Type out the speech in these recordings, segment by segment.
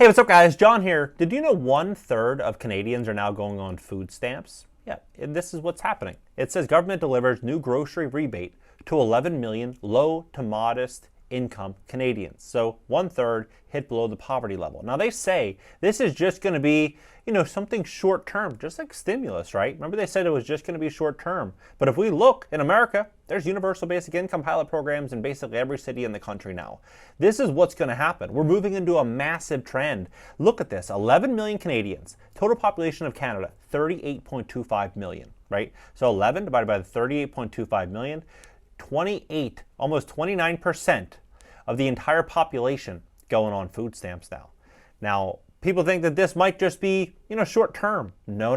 Hey, what's up, guys? John here. Did you know 1/3 of Canadians are now going on food stamps? Yeah, and this is what's happening. It says government delivers new grocery rebate to 11 million low to modest income Canadians. So 1/3 hit below the poverty level. Now they say this is just going to be, something short term, just like stimulus, right? Remember they said it was just going to be short term. But if we look in America, there's universal basic income pilot programs in basically every city in the country now. This is what's going to happen. We're moving into a massive trend. Look at this, 11 million Canadians. Total population of Canada, 38.25 million, right? So 11 divided by the 38.25 million, 28, almost 29% of the entire population going on food stamps now. Now, people think that this might just be, short term. No.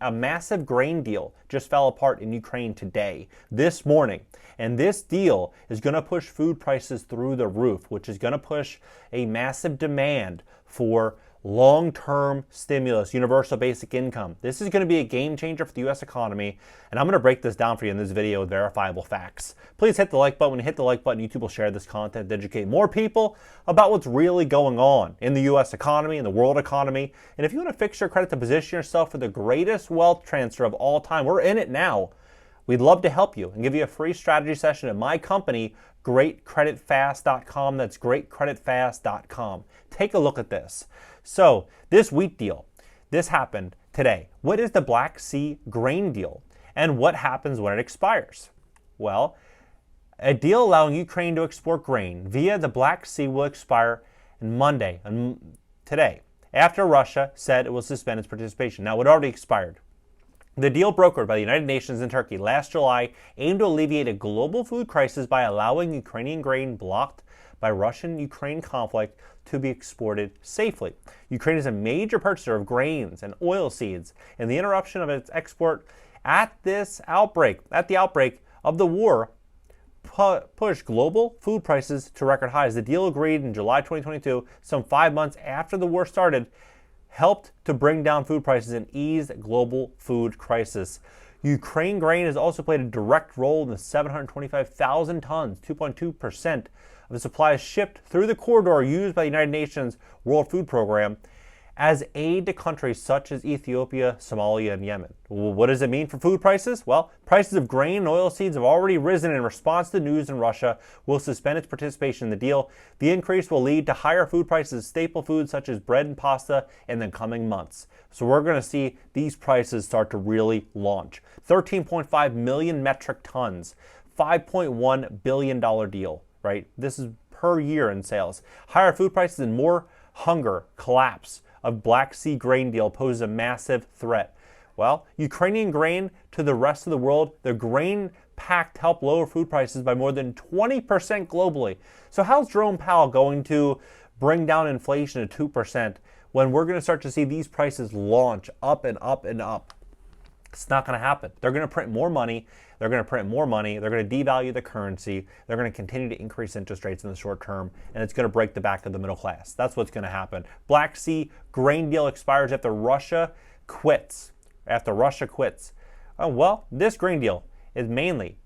A massive grain deal just fell apart in Ukraine today, this morning. And this deal is going to push food prices through the roof, which is going to push a massive demand for long-term stimulus, universal basic income. This is going to be a game changer for the U.S. economy, and I'm going to break this down for you in this video with verifiable facts. Please hit the like button. When you hit the like button, YouTube will share this content to educate more people about what's really going on in the U.S. economy and the world economy. And if you want to fix your credit to position yourself for the greatest wealth transfer of all time, we're in it now. We'd love to help you and give you a free strategy session at my company, GreatCreditFast.com. That's GreatCreditFast.com. Take a look at this. So this wheat deal, this happened today. What is the Black Sea grain deal? And what happens when it expires? Well, a deal allowing Ukraine to export grain via the Black Sea will expire on Monday, today, after Russia said it will suspend its participation. Now, it already expired. The deal brokered by the United Nations and Turkey last July aimed to alleviate a global food crisis by allowing Ukrainian grain blocked by Russian-Ukraine conflict to be exported safely. Ukraine is a major purchaser of grains and oilseeds, and the interruption of its export at the outbreak of the war pushed global food prices to record highs. The deal, agreed in July 2022, some 5 months after the war started, helped to bring down food prices and ease the global food crisis. Ukraine grain has also played a direct role in the 725,000 tons, 2.2% of the supplies shipped through the corridor used by the United Nations World Food Program as aid to countries such as Ethiopia, Somalia, and Yemen. Well, what does it mean for food prices? Well, prices of grain and oilseeds have already risen in response to news in Russia will suspend its participation in the deal. The increase will lead to higher food prices of staple foods such as bread and pasta in the coming months. So we're going to see these prices start to really launch. 13.5 million metric tons, $5.1 billion deal, right? This is per year in sales. Higher food prices and more hunger collapse of Black Sea grain deal poses a massive threat. Well, Ukrainian grain to the rest of the world, the grain pact helped lower food prices by more than 20% globally. So how's Jerome Powell going to bring down inflation to 2% when we're going to start to see these prices launch up and up and up? It's not going to happen. They're going to print more money. They're going to devalue the currency. They're going to continue to increase interest rates in the short term, and it's going to break the back of the middle class. That's what's going to happen. Black Sea grain deal expires after Russia quits. Well, this grain deal is mainly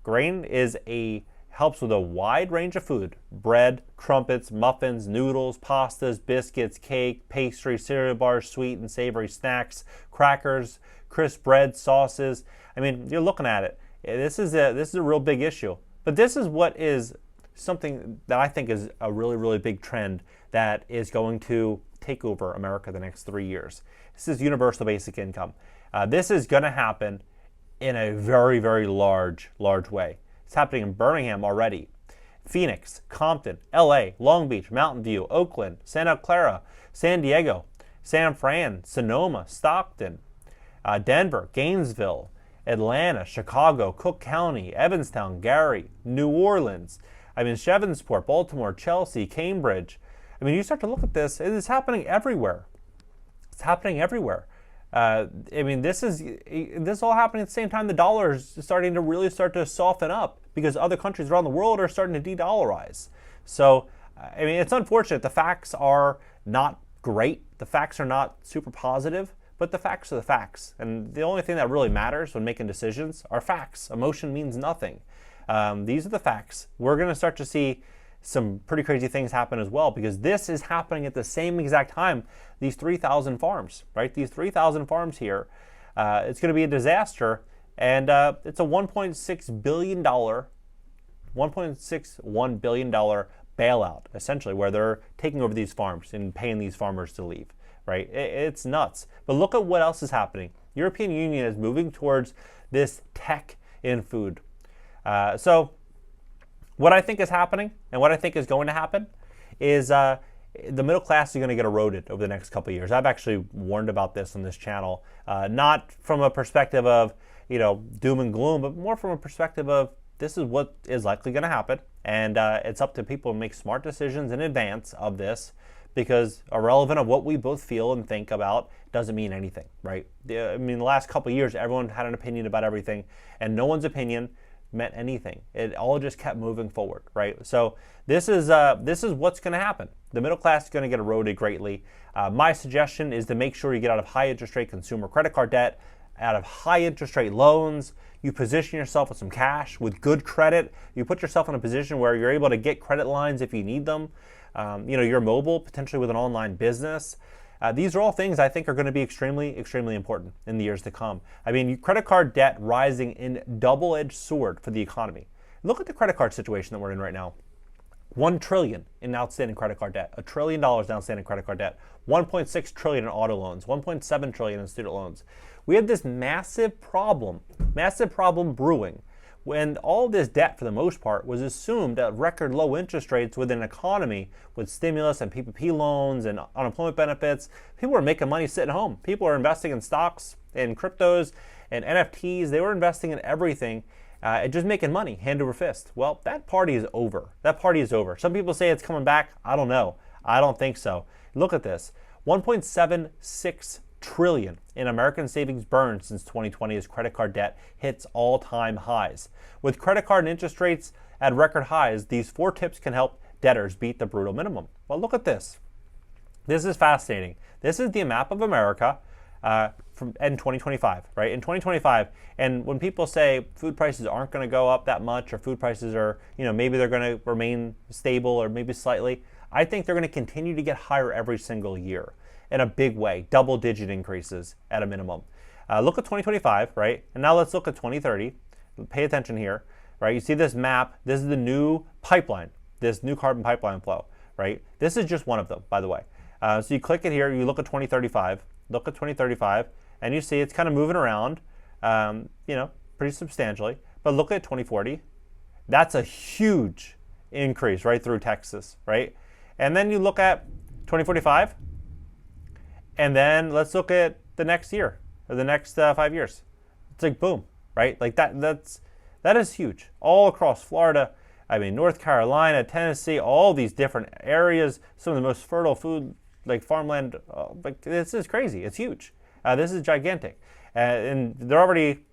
helps with a wide range of food: bread, crumpets, muffins, noodles, pastas, biscuits, cake, pastry, cereal bars, sweet and savory snacks, crackers, crisp bread, sauces. I mean, you're looking at it. This is a real big issue. But this is what is something that I think is a really, really big trend that is going to take over America the next 3 years. This is universal basic income. This is going to happen in a very, very large way. It's happening in Birmingham already. Phoenix, Compton, LA, Long Beach, Mountain View, Oakland, Santa Clara, San Diego, San Fran, Sonoma, Stockton, Denver, Gainesville, Atlanta, Chicago, Cook County, Evanston, Gary, New Orleans, Shreveport, Baltimore, Chelsea, Cambridge. You start to look at this, it is happening everywhere. It's happening everywhere. This is all happening at the same time the dollar is starting to soften up because other countries around the world are starting to de-dollarize. So, it's unfortunate. The facts are not great. The facts are not super positive. But the facts are the facts. And the only thing that really matters when making decisions are facts. Emotion means nothing. These are the facts. We're going to start to see some pretty crazy things happen as well, because this is happening at the same exact time. These 3,000 farms, right? These 3,000 farms here, it's going to be a disaster, and it's a $1.6 billion, $1.61 billion bailout, essentially, where they're taking over these farms and paying these farmers to leave, right? It's nuts. But look at what else is happening. European Union is moving towards this tech in food. So what I think is happening and what I think is going to happen is the middle class is going to get eroded over the next couple of years. I've actually warned about this on this channel, not from a perspective of, doom and gloom, but more from a perspective of this is what is likely going to happen. And it's up to people to make smart decisions in advance of this, because irrelevant of what we both feel and think about doesn't mean anything, right? I mean, the last couple of years, everyone had an opinion about everything, and no one's opinion meant anything. It all just kept moving forward, right? So this is what's going to happen. The middle class is going to get eroded greatly. My suggestion is to make sure you get out of high interest rate consumer credit card debt, out of high interest rate loans. You position yourself with some cash, with good credit. You put yourself in a position where you're able to get credit lines if you need them. You're mobile, potentially with an online business. These are all things I think are going to be extremely, extremely important in the years to come. I mean, credit card debt rising in double-edged sword for the economy. Look at the credit card situation that we're in right now. $1 trillion in outstanding credit card debt, $1 trillion in outstanding credit card debt, $1.6 trillion in auto loans, $1.7 trillion in student loans. We had this massive problem brewing, when all this debt, for the most part, was assumed at record low interest rates within an economy with stimulus and PPP loans and unemployment benefits. People were making money sitting home. People were investing in stocks and cryptos and NFTs. They were investing in everything and just making money hand over fist. Well, that party is over. That party is over. Some people say it's coming back. I don't know. I don't think so. Look at this. 1.76 trillion in American savings burned since 2020 as credit card debt hits all-time highs. With credit card and interest rates at record highs, these 4 tips can help debtors beat the brutal minimum. Well, look at this. This is fascinating. This is the map of America in 2025, right? In 2025, and when people say food prices aren't going to go up that much, or food prices are, maybe they're going to remain stable or maybe slightly, I think they're going to continue to get higher every single year in a big way, double-digit increases at a minimum. Look at 2025, right? And now let's look at 2030. Pay attention here, right? You see this map. This is the new pipeline, this new carbon pipeline flow, right? This is just one of them, by the way. So you click it here, you look at 2035, and you see it's kind of moving around, pretty substantially. But look at 2040. That's a huge increase right through Texas, right? And then you look at 2045, and then let's look at the next year or the next 5 years. It's like boom, right? Like that is huge. All across Florida, North Carolina, Tennessee, all these different areas, some of the most fertile food, like farmland. This is crazy. It's huge. This is gigantic. And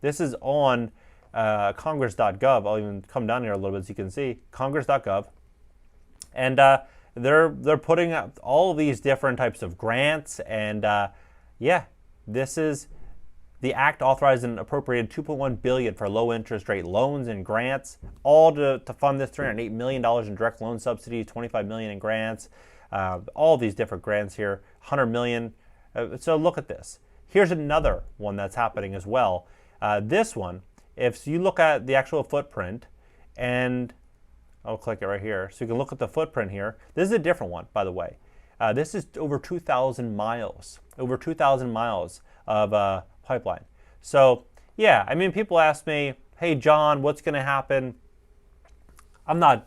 this is on congress.gov. I'll even come down here a little bit so you can see congress.gov. And they're putting up all these different types of grants, and this is the act authorized and appropriated $2.1 billion for low interest rate loans and grants, all to fund this $308 million in direct loan subsidies, $25 million in grants, all these different grants here, $100 million. So look at this. Here's another one that's happening as well. This one, if you look at the actual footprint, and I'll click it right here, so you can look at the footprint here. This is a different one, by the way. This is over 2,000 miles, of pipeline. So yeah, people ask me, hey John, what's going to happen? I'm not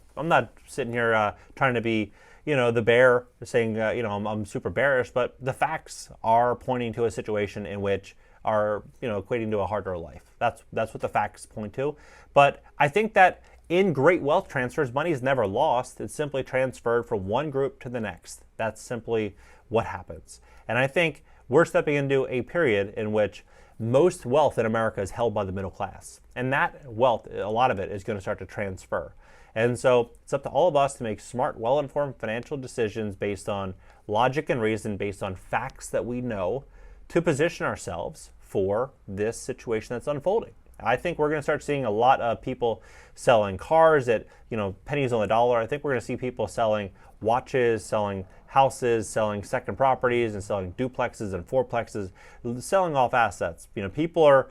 sitting here trying to be, the bear, saying, I'm super bearish, but the facts are pointing to a situation in which are, equating to a harder life. That's what the facts point to. But I think that in great wealth transfers, money is never lost. It's simply transferred from one group to the next. That's simply what happens. And I think we're stepping into a period in which most wealth in America is held by the middle class. And that wealth, a lot of it, is going to start to transfer. And so it's up to all of us to make smart, well-informed financial decisions based on logic and reason, based on facts that we know, to position ourselves for this situation that's unfolding. I think we're going to start seeing a lot of people selling cars at, pennies on the dollar. I think we're going to see people selling watches, selling houses, selling second properties, and selling duplexes and fourplexes, selling off assets. People are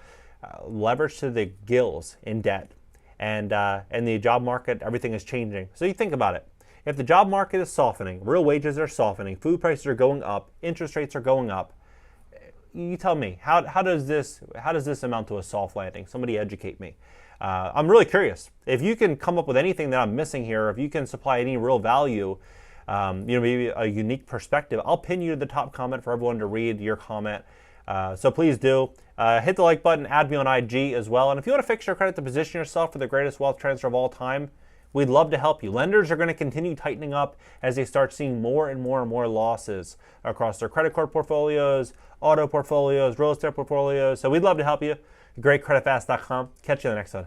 leveraged to the gills in debt, and the job market, everything is changing. So you think about it. If the job market is softening, real wages are softening, food prices are going up, interest rates are going up, you tell me, how does this amount to a soft landing? Somebody educate me. I'm really curious. If you can come up with anything that I'm missing here, if you can supply any real value, maybe a unique perspective, I'll pin you to the top comment for everyone to read your comment. So please do. Hit the like button, add me on IG as well. And if you want to fix your credit to position yourself for the greatest wealth transfer of all time, we'd love to help you. Lenders are going to continue tightening up as they start seeing more and more and more losses across their credit card portfolios, auto portfolios, real estate portfolios. So we'd love to help you. GreatCreditFast.com. Catch you in the next one.